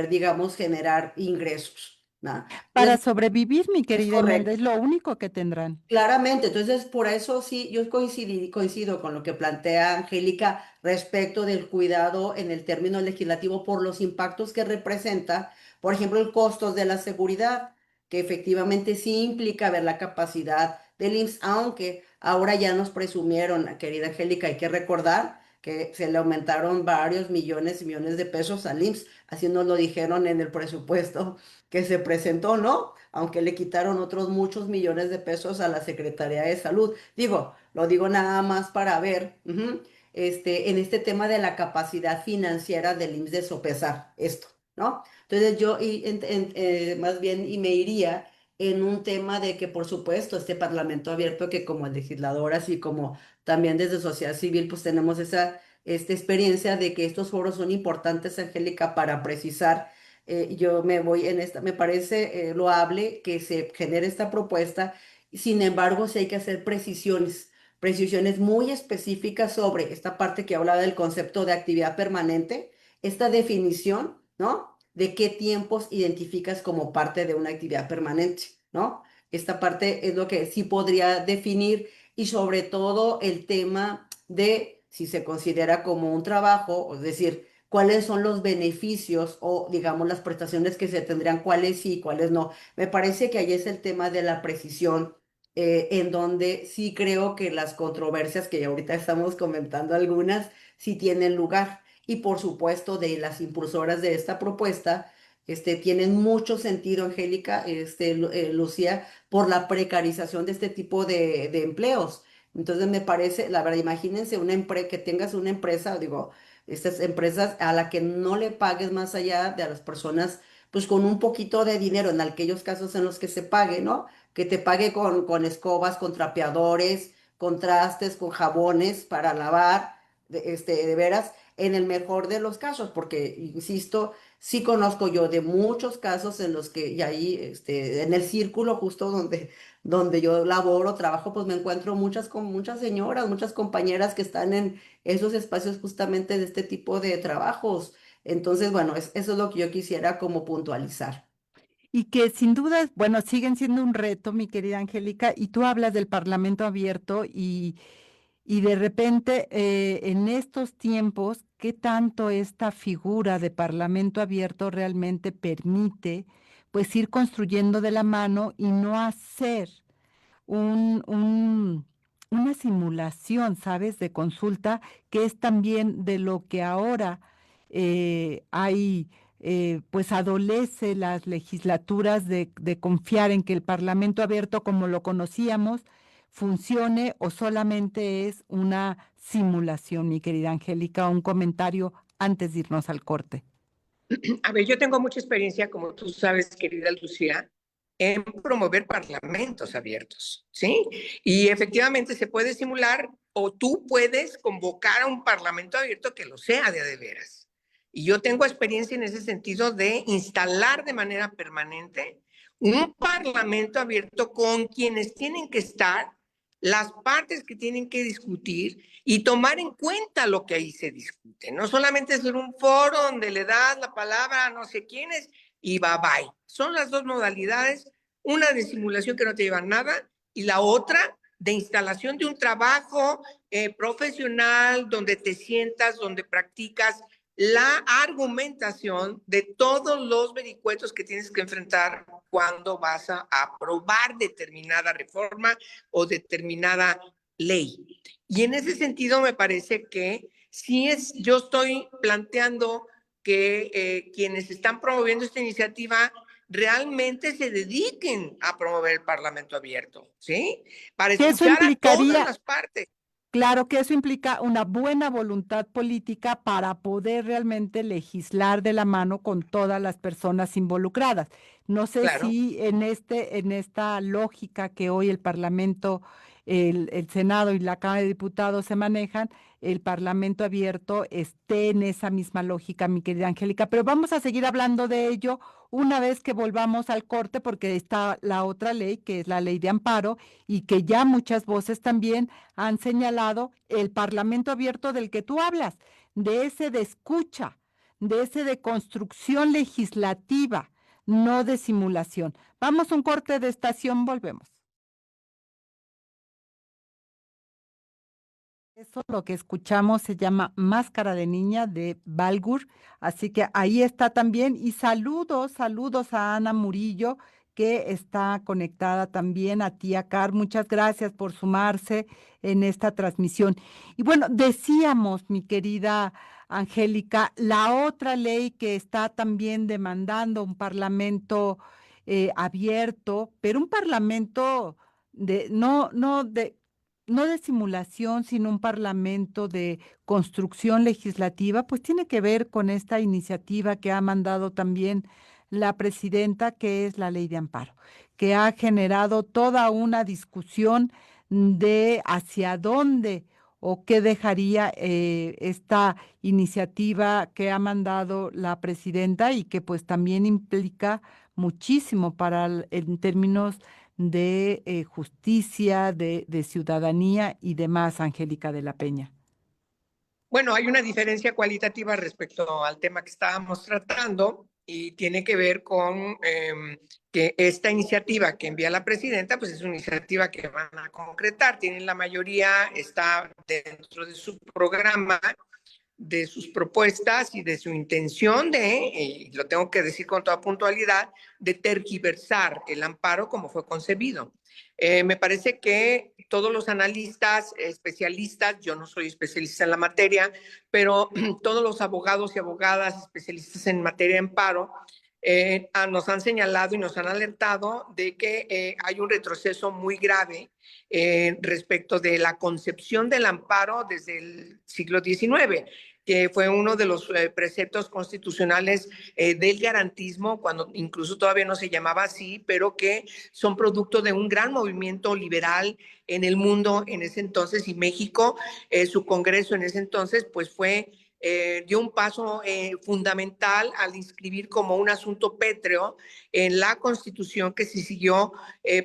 digamos, generar ingresos, ¿no? Para Entonces, sobrevivir, mi es querida Imelda, correcto. es lo único que tendrán. Claramente, entonces por eso sí, yo coincido con lo que plantea Angélica respecto del cuidado en el término legislativo por los impactos que representa, por ejemplo, el costo de la seguridad, que efectivamente sí implica ver la capacidad del IMSS, aunque ahora ya nos presumieron, querida Angélica, hay que recordar que se le aumentaron varios millones y millones de pesos al IMSS, así nos lo dijeron en el presupuesto que se presentó, ¿no? Aunque le quitaron otros muchos millones de pesos a la Secretaría de Salud. Digo, lo digo nada más para ver, en este tema de la capacidad financiera del IMSS de sopesar esto, ¿no? Entonces yo más bien y me iría en un tema de que, por supuesto, este Parlamento abierto, que como legisladoras y como también desde sociedad civil, pues tenemos esta experiencia de que estos foros son importantes, Angélica, para precisar. Yo me voy en esta, me parece loable que se genere esta propuesta. Sin embargo, sí hay que hacer precisiones muy específicas sobre esta parte que hablaba del concepto de actividad permanente, esta definición, ¿no? De qué tiempos identificas como parte de una actividad permanente, ¿no? Esta parte es lo que sí podría definir, y sobre todo el tema de si se considera como un trabajo, es decir, cuáles son los beneficios o, digamos, las prestaciones que se tendrían, cuáles sí, cuáles no. Me parece que ahí es el tema de la precisión, en donde sí creo que las controversias que ahorita estamos comentando algunas, sí tienen lugar. Y por supuesto, de las impulsoras de esta propuesta, tienen mucho sentido, Angélica, Lucía, por la precarización de este tipo de empleos. Entonces me parece, la verdad, imagínense que tengas una empresa, digo, estas empresas a la que no le pagues más allá de a las personas, pues con un poquito de dinero, en aquellos casos en los que se pague, ¿no? Que te pague con escobas, con trapeadores, con trastes, con jabones para lavar, de veras, en el mejor de los casos, porque, insisto, sí conozco yo de muchos casos en los que, y ahí, en el círculo justo donde yo laboro, trabajo, pues me encuentro con muchas señoras, muchas compañeras que están en esos espacios justamente de este tipo de trabajos. Entonces, bueno, eso es lo que yo quisiera como puntualizar. Y que sin duda, bueno, siguen siendo un reto, mi querida Angélica, y tú hablas del Parlamento abierto y de repente en estos tiempos, ¿qué tanto esta figura de Parlamento abierto realmente permite pues ir construyendo de la mano y no hacer un, un- una simulación, ¿sabes?, de consulta, que es también de lo que ahora hay, pues adolece las legislaturas de confiar en que el Parlamento abierto, como lo conocíamos, funcione o solamente es una simulación, mi querida Angélica, un comentario antes de irnos al corte. A ver, yo tengo mucha experiencia, como tú sabes, querida Lucía, en promover parlamentos abiertos, ¿sí? Y efectivamente se puede simular o tú puedes convocar a un parlamento abierto que lo sea de veras. Y yo tengo experiencia en ese sentido de instalar de manera permanente un parlamento abierto con quienes tienen que estar, las partes que tienen que discutir y tomar en cuenta lo que ahí se discute. No solamente ser un foro donde le das la palabra a no sé quiénes y bye bye. Son las dos modalidades, una de simulación que no te lleva a nada y la otra de instalación de un trabajo profesional donde te sientas, donde practicas la argumentación de todos los vericuetos que tienes que enfrentar cuando vas a aprobar determinada reforma o determinada ley. Y en ese sentido me parece que yo estoy planteando que quienes están promoviendo esta iniciativa realmente se dediquen a promover el Parlamento abierto, ¿sí? Para Que eso escuchar a todas implicaría, las partes. claro que eso implica una buena voluntad política para poder realmente legislar de la mano con todas las personas involucradas. No sé Claro. si en esta lógica que hoy el Parlamento, el Senado y la Cámara de Diputados se manejan, el Parlamento abierto esté en esa misma lógica, mi querida Angélica. Pero vamos a seguir hablando de ello una vez que volvamos al corte, porque está la otra ley, que es la ley de amparo, y que ya muchas voces también han señalado el Parlamento abierto del que tú hablas, de ese de escucha, de ese de construcción legislativa, no de simulación. Vamos a un corte de estación, volvemos. Eso lo que escuchamos se llama Máscara de Niña de Balgur, así que ahí está también. Y saludos a Ana Murillo, que está conectada también, a tía Car. Muchas gracias por sumarse en esta transmisión. Y bueno, decíamos, mi querida Angélica, la otra ley que está también demandando un parlamento abierto, pero un parlamento de, no de simulación, sino un parlamento de construcción legislativa, pues tiene que ver con esta iniciativa que ha mandado también la presidenta, que es la ley de amparo, que ha generado toda una discusión de hacia dónde o qué dejaría esta iniciativa que ha mandado la presidenta y que pues también implica muchísimo en términos de justicia, de ciudadanía y demás, Angélica de la Peña. Bueno, hay una diferencia cualitativa respecto al tema que estábamos tratando y tiene que ver con que esta iniciativa que envía la presidenta, pues es una iniciativa que van a concretar, tienen la mayoría, está dentro de su programa, de sus propuestas y de su intención y lo tengo que decir con toda puntualidad, de tergiversar el amparo como fue concebido. Me parece que todos los analistas, especialistas, yo no soy especialista en la materia, pero todos los abogados y abogadas especialistas en materia de amparo nos han señalado y nos han alertado de que hay un retroceso muy grave respecto de la concepción del amparo desde el siglo XIX, que fue uno de los preceptos constitucionales del garantismo, cuando incluso todavía no se llamaba así, pero que son producto de un gran movimiento liberal en el mundo en ese entonces, y México, su Congreso en ese entonces, pues dio un paso fundamental al inscribir como un asunto pétreo en la Constitución que se siguió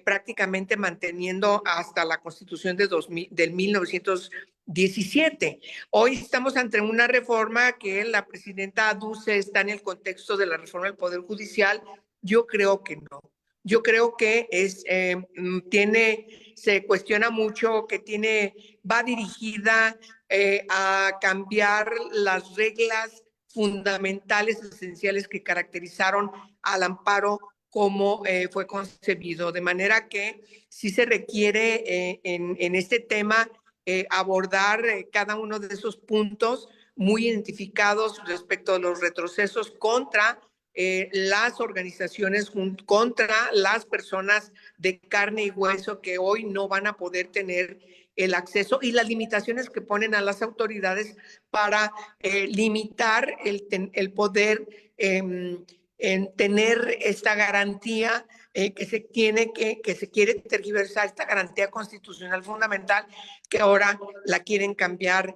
prácticamente manteniendo hasta la Constitución del 1917. Hoy estamos ante una reforma que la presidenta aduce está en el contexto de la reforma del Poder Judicial. Yo creo que no. Yo creo que se cuestiona mucho que va dirigida a cambiar las reglas fundamentales, esenciales que caracterizaron al amparo como fue concebido. De manera que sí se requiere en este tema abordar cada uno de esos puntos muy identificados respecto a los retrocesos contra las organizaciones, contra las personas de carne y hueso que hoy no van a poder tener el acceso, y las limitaciones que ponen a las autoridades para limitar el poder en tener esta garantía que se quiere tergiversar, esta garantía constitucional fundamental, que ahora la quieren cambiar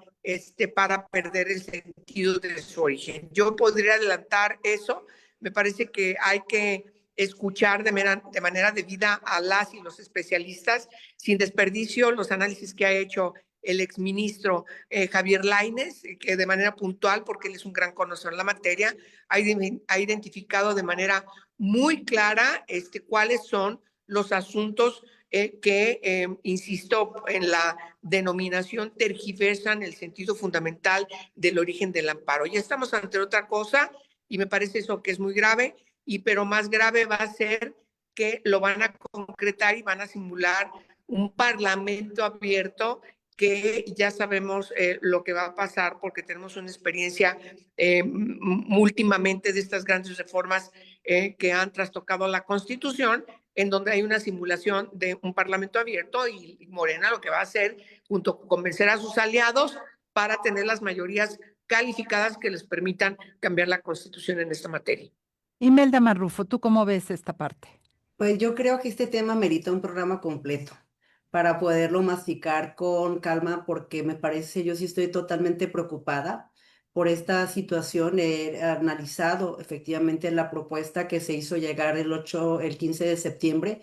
para perder el sentido de su origen. Yo podría adelantar eso. Me parece que hay que escuchar de manera debida a las y los especialistas, sin desperdicio los análisis que ha hecho el exministro Javier Lainez, que de manera puntual, porque él es un gran conocedor en la materia, ha identificado de manera muy clara cuáles son los asuntos insisto, en la denominación tergiversa en el sentido fundamental del origen del amparo. Ya estamos ante otra cosa y me parece eso que es muy grave, pero más grave va a ser que lo van a concretar y van a simular un parlamento abierto que ya sabemos lo que va a pasar porque tenemos una experiencia últimamente de estas grandes reformas que han trastocado la Constitución, en donde hay una simulación de un parlamento abierto y Morena lo que va a hacer, junto con convencer a sus aliados para tener las mayorías calificadas que les permitan cambiar la Constitución en esta materia. Imelda Marrufo, ¿tú cómo ves esta parte? Pues yo creo que este tema merita un programa completo para poderlo masticar con calma, porque me parece, yo sí estoy totalmente preocupada por esta situación. He analizado efectivamente la propuesta que se hizo llegar el 15 de septiembre,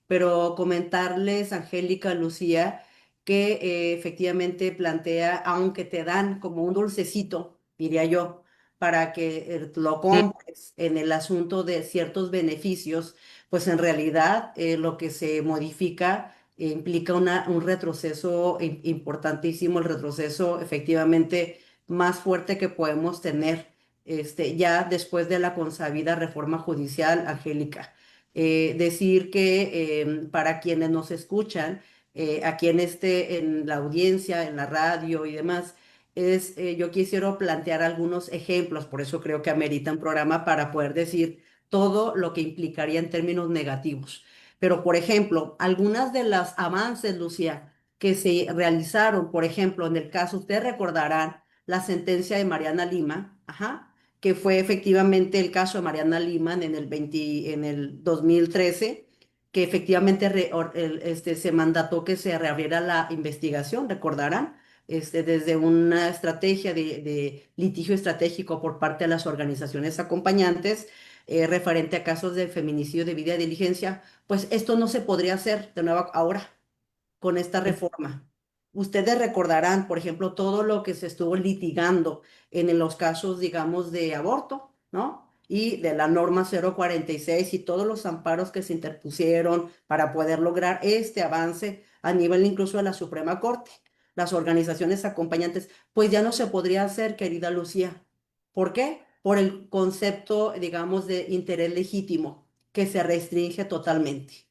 pero comentarles, Angélica, Lucía, que efectivamente plantea, aunque te dan como un dulcecito, diría yo, para que lo compres en el asunto de ciertos beneficios, pues en realidad lo que se modifica implica un retroceso importantísimo, el retroceso efectivamente más fuerte que podemos tener ya después de la consabida reforma judicial, Angélica. Decir que para quienes nos escuchan, a quien esté en la audiencia, en la radio y demás, yo quisiera plantear algunos ejemplos, por eso creo que amerita un programa para poder decir todo lo que implicaría en términos negativos. Pero, por ejemplo, algunas de los avances, Lucía, que se realizaron, por ejemplo, en el caso, ustedes recordarán la sentencia de Mariana Lima, ajá, que fue efectivamente el caso de Mariana Lima en el 2013, que efectivamente se mandató que se reabriera la investigación, recordarán, desde una estrategia de litigio estratégico por parte de las organizaciones acompañantes, referente a casos de feminicidio de debida diligencia. Pues esto no se podría hacer de nuevo ahora con esta reforma. Ustedes recordarán, por ejemplo, todo lo que se estuvo litigando en los casos, digamos, de aborto, ¿no? Y de la norma 046 y todos los amparos que se interpusieron para poder lograr este avance a nivel incluso de la Suprema Corte. Las organizaciones acompañantes, pues ya no se podría hacer, querida Lucía. ¿Por qué? Por el concepto, digamos, de interés legítimo, que se restringe totalmente,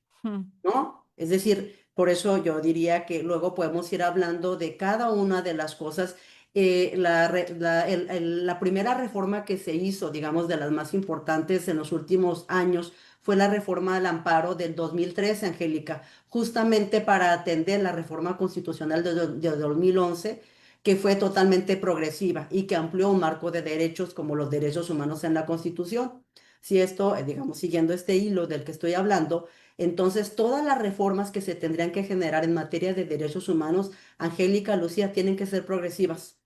¿no? Es decir, por eso yo diría que luego podemos ir hablando de cada una de las cosas. La primera reforma que se hizo, digamos, de las más importantes en los últimos años, fue la reforma del amparo del 2013, Angélica, justamente para atender la reforma constitucional de 2011, que fue totalmente progresiva y que amplió un marco de derechos como los derechos humanos en la Constitución. Si esto, digamos, siguiendo este hilo del que estoy hablando, entonces todas las reformas que se tendrían que generar en materia de derechos humanos, Angélica, Lucía, tienen que ser progresivas.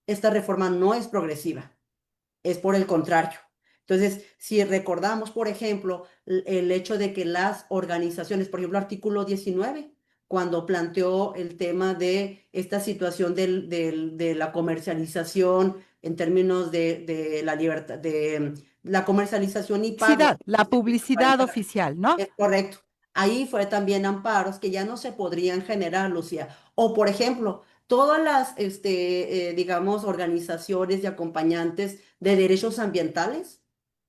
Esta reforma no es progresiva, es por el contrario. Entonces, si recordamos, por ejemplo, el hecho de que las organizaciones, por ejemplo, artículo 19, cuando planteó el tema de esta situación de la comercialización en términos de la libertad, de la comercialización y pago. La publicidad oficial, ¿no? Es correcto. Ahí fue también amparos que ya no se podrían generar, Lucía. O, por ejemplo, todas las, digamos, organizaciones y acompañantes de derechos ambientales,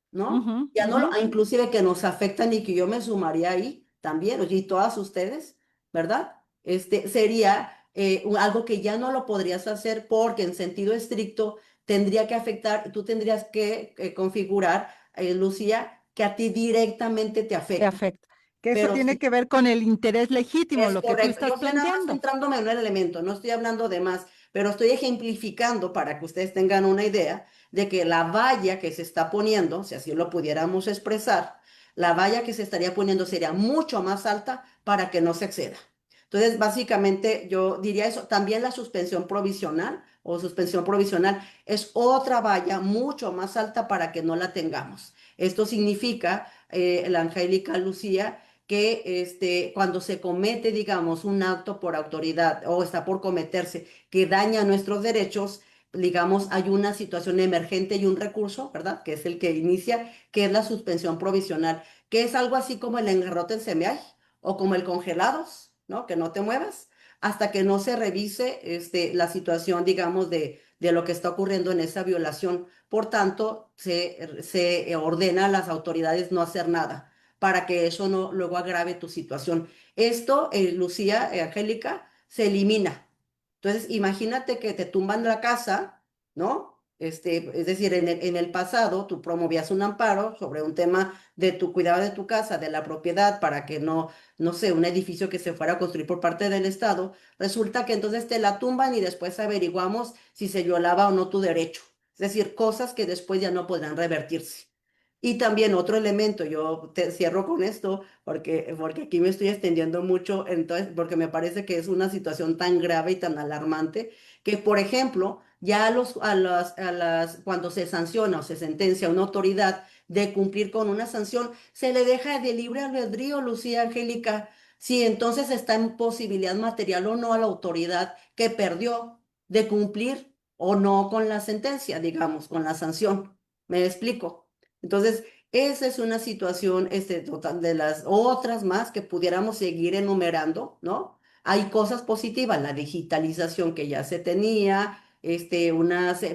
¿no? Ujú, Ya no, ujú. inclusive que nos afectan y que yo me sumaría ahí también, oye, y todas ustedes, ¿verdad? Sería algo que ya no lo podrías hacer porque en sentido estricto tendría que afectar, tú tendrías que configurar, Lucía, que a ti directamente te Te afecta. afecta. Que eso Pero tiene sí, que ver con el interés legítimo, es lo que tú correcto. estás Yo estoy nada más planteando. centrándome en un elemento, no estoy hablando de más, pero estoy ejemplificando para que ustedes tengan una idea de que la valla que se está poniendo, si así lo pudiéramos expresar, la valla que se estaría poniendo sería mucho más alta para que no se exceda. Entonces, básicamente, yo diría eso. También la suspensión provisional o suspensión provisional es otra valla mucho más alta para que no la tengamos. Esto significa, la Angélica, Lucía, que cuando se comete, digamos, un acto por autoridad o está por cometerse que daña nuestros derechos, digamos, hay una situación emergente y un recurso, ¿verdad? Que es el que inicia, que es la suspensión provisional, que es algo así como el engarrote en semeal o como el congelados, ¿no? Que no te muevas hasta que no se revise la situación, digamos, de lo que está ocurriendo en esa violación. Por tanto, se ordena a las autoridades no hacer nada para que eso no luego agrave tu situación. Esto, Lucía, Angélica, se elimina. Entonces, imagínate que te tumban la casa, ¿no? Es decir, en el pasado tú promovías un amparo sobre un tema de tu cuidado de tu casa, de la propiedad, para que no sé, un edificio que se fuera a construir por parte del Estado. Resulta que entonces te la tumban y después averiguamos si se violaba o no tu derecho. Es decir, cosas que después ya no podrán revertirse. Y también otro elemento, yo te cierro con esto, porque aquí me estoy extendiendo mucho, entonces, porque me parece que es una situación tan grave y tan alarmante, que por ejemplo, ya cuando se sanciona o se sentencia a una autoridad de cumplir con una sanción, se le deja de libre albedrío, Lucía Angélica, si entonces está en posibilidad material o no a la autoridad que perdió de cumplir o no con la sentencia, digamos, con la sanción. ¿Me explico? Entonces, esa es una situación total de las otras más que pudiéramos seguir enumerando, ¿no? Hay cosas positivas, la digitalización que ya se tenía,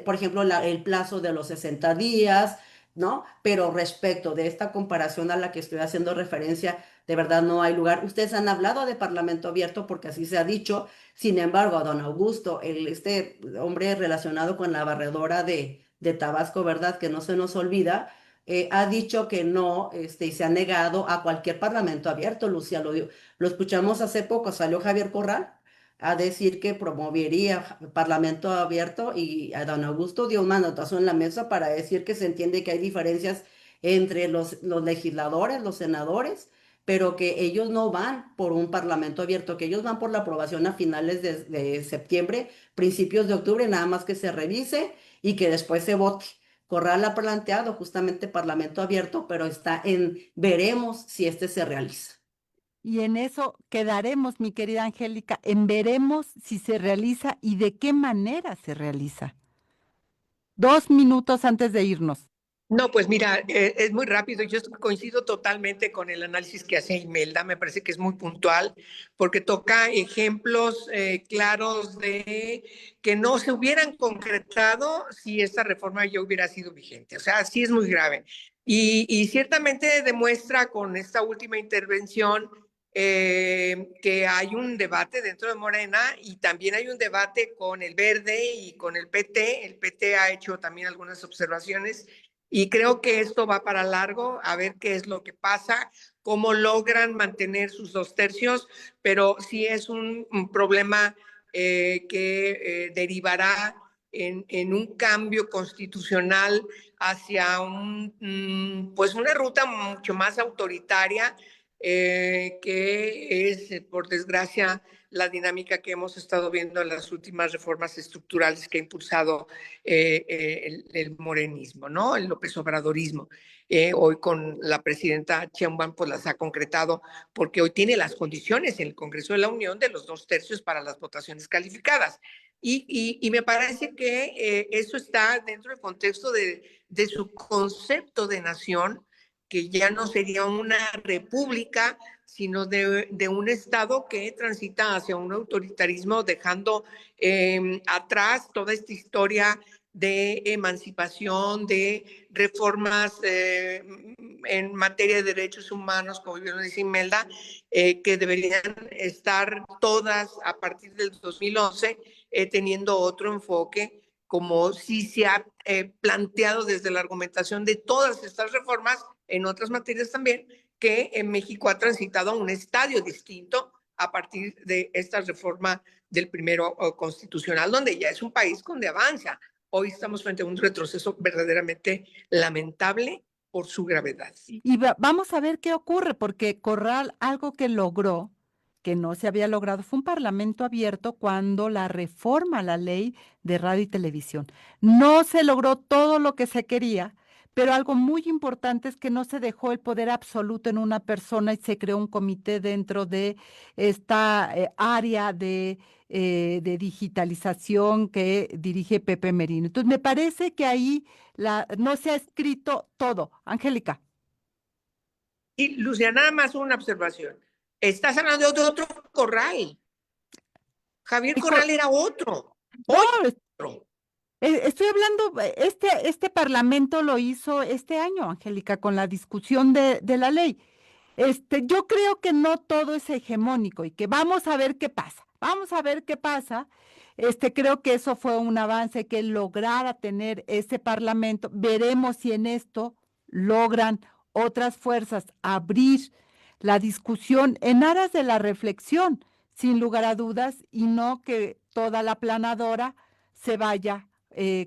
por ejemplo, el plazo de los 60 días, ¿no? Pero respecto de esta comparación a la que estoy haciendo referencia, de verdad no hay lugar. Ustedes han hablado de Parlamento abierto porque así se ha dicho. Sin embargo, a don Augusto, este hombre relacionado con la barredora de Tabasco, ¿verdad? Que no se nos olvida, ha dicho que no, y se ha negado a cualquier parlamento abierto, Lucía, lo escuchamos hace poco, salió Javier Corral a decir que promovería parlamento abierto y a don Augusto dio un manotazo en la mesa para decir que se entiende que hay diferencias entre los legisladores, los senadores, pero que ellos no van por un parlamento abierto, que ellos van por la aprobación a finales de septiembre, principios de octubre, nada más que se revise y que después se vote. Corral ha planteado justamente Parlamento abierto, pero está en veremos si se realiza. Y en eso quedaremos, mi querida Angélica, en veremos si se realiza y de qué manera se realiza. 2 minutos antes de irnos. No, pues mira, es muy rápido. Yo coincido totalmente con el análisis que hace Imelda. Me parece que es muy puntual porque toca ejemplos claros de que no se hubieran concretado si esta reforma ya hubiera sido vigente. O sea, sí es muy grave. Y ciertamente demuestra con esta última intervención que hay un debate dentro de Morena y también hay un debate con el Verde y con el PT. El PT ha hecho también algunas observaciones y creo que esto va para largo, a ver qué es lo que pasa, cómo logran mantener sus 2 tercios, pero sí es un problema que derivará en un cambio constitucional hacia pues una ruta mucho más autoritaria, que es, por desgracia, la dinámica que hemos estado viendo en las últimas reformas estructurales que ha impulsado el morenismo, ¿no? El López Obradorismo. Hoy con la presidenta Sheinbaum pues las ha concretado porque hoy tiene las condiciones en el Congreso de la Unión de los 2 tercios para las votaciones calificadas. Y me parece que eso está dentro del contexto de su concepto de nación, que ya no sería una república, sino de un Estado que transita hacia un autoritarismo, dejando atrás toda esta historia de emancipación, de reformas en materia de derechos humanos, como bien lo dice Imelda, que deberían estar todas a partir del 2011 teniendo otro enfoque, como sí se ha planteado desde la argumentación de todas estas reformas en otras materias también, que en México ha transitado a un estadio distinto a partir de esta reforma del primero constitucional, donde ya es un país donde avanza. Hoy estamos frente a un retroceso verdaderamente lamentable por su gravedad. Y vamos a ver qué ocurre, porque Corral algo que logró, que no se había logrado, fue un parlamento abierto cuando la reforma a la ley de radio y televisión. No se logró todo lo que se quería, pero algo muy importante es que no se dejó el poder absoluto en una persona y se creó un comité dentro de esta área de digitalización que dirige Pepe Merino. Entonces, me parece que ahí no se ha escrito todo. Angélica. Y Lucia, nada más una observación. Estás hablando de otro Corral. Javier Corral era otro. No, Otro. estoy hablando, este parlamento lo hizo este año, Angélica, con la discusión de la ley. Yo creo que no todo es hegemónico y que vamos a ver qué pasa. Vamos a ver qué pasa. Creo que eso fue un avance, que lograra tener ese parlamento. Veremos si en esto logran otras fuerzas abrir la discusión en aras de la reflexión, sin lugar a dudas, y no que toda la planadora se vaya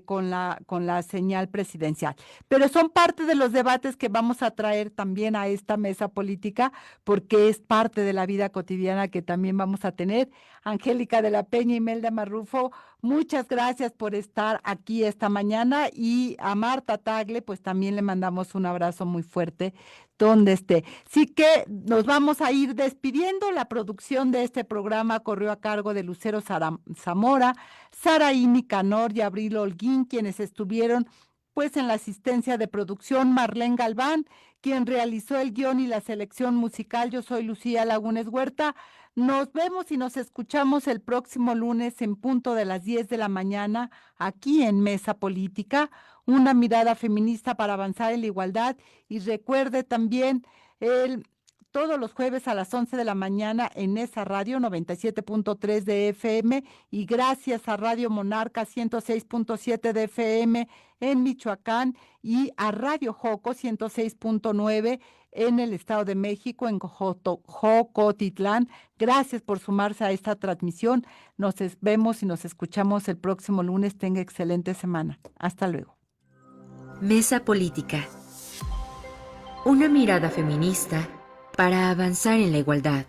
con la señal presidencial. Pero son parte de los debates que vamos a traer también a esta mesa política, porque es parte de la vida cotidiana que también vamos a tener. Angélica de la Peña y Imelda Marrufo, muchas gracias por estar aquí esta mañana, y a Marta Tagle, pues también le mandamos un abrazo muy fuerte donde esté. Así que nos vamos a ir despidiendo. La producción de este programa corrió a cargo de Lucero Zamora, Saraí Nicanor y Abril Holguín, quienes estuvieron pues en la asistencia de producción, Marlene Galván, quien realizó el guión y la selección musical. Yo soy Lucía Lagunes Huerta. Nos vemos y nos escuchamos el próximo lunes en punto de las 10 de la mañana, aquí en Mesa Política, una mirada feminista para avanzar en la igualdad. Y recuerde también todos los jueves a las 11 de la mañana en esa radio 97.3 de FM, y gracias a Radio Monarca 106.7 de FM en Michoacán, y a Radio Joco 106.9 en el Estado de México, en Jocotitlán. Gracias por sumarse a esta transmisión. Vemos y nos escuchamos el próximo lunes. Tenga excelente semana. Hasta luego. Mesa Política. Una mirada feminista para avanzar en la igualdad.